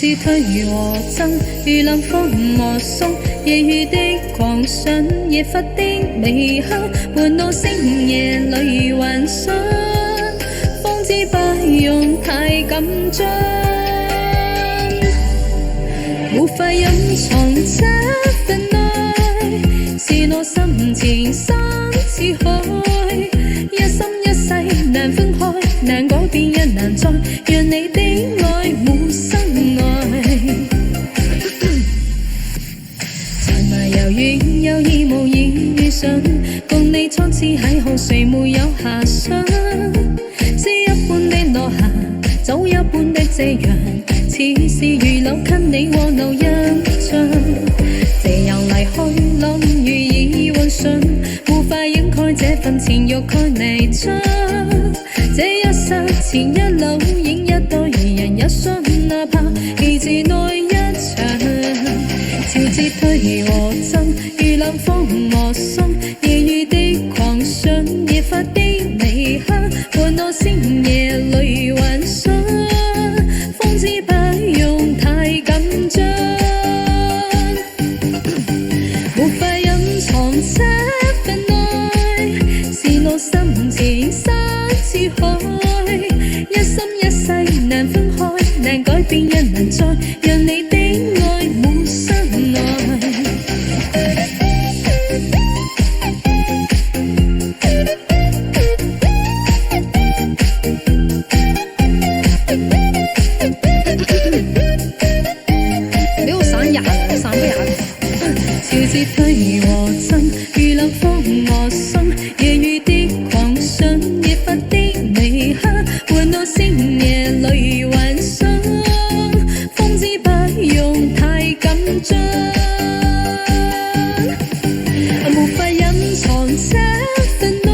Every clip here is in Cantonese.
自退和爭，如冷風和送，夜雨的狂想，夜發的微香，玩鬧星夜裏幻想，方知不用太緊張，無法隱藏這份愛，是我心前生似海，一心一世難分開，難改變也難再讓你的愛沒生愛。殘埋猶豫有意無意遇上，共你初次邂逅誰沒有遐想，詩一般的落霞，酒一般的夕陽，似是如流給你和留印象，斜陽離開朗如已幻想，無法掩蓋這份情欲蓋彌彰，這一剎前一路影一對人也信，哪怕記住內一場，潮節退和爭，如冷風和送，夜雨的狂想，夜發的微香，伴我星夜裏幻想，方知不用太緊張，無法隱藏這份愛，是我心前生似海，一心一世難分開，難改變也難再讓你的愛沒生愛。俾我散啞了，散不啞了。潮節退和爭，如冷風和送，夜雨的狂想，夜發的微香，伴我星夜裏幻想，方知不用太緊張，無法隱藏這份愛，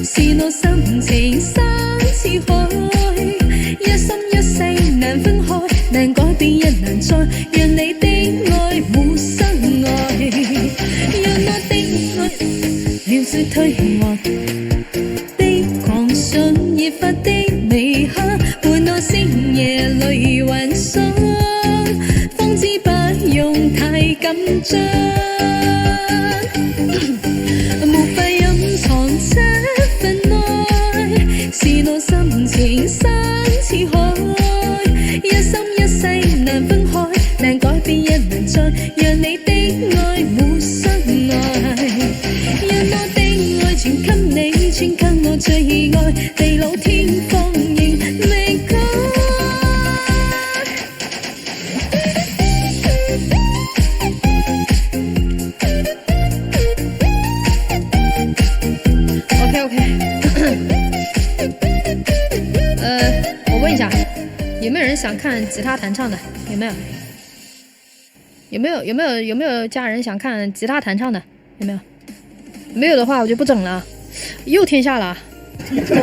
是我心情生似海，一心一世難分開，難改變也難再讓你的愛沒生愛，讓我的愛了説退和的狂想，夜發的微香，伴我星夜裏幻想，方知不用太緊張，無法隱藏這份愛，是我心情生似海，一心一世難分開，難改變也難再讓你的愛沒生愛，讓我的愛傳給你，傳給我最愛，地老天荒仍未改。OK， 我问一下，有没有人想看吉他弹唱的？有没有？有没有家人想看吉他弹唱的？有没有？没有的话，我就不整了，又天下了。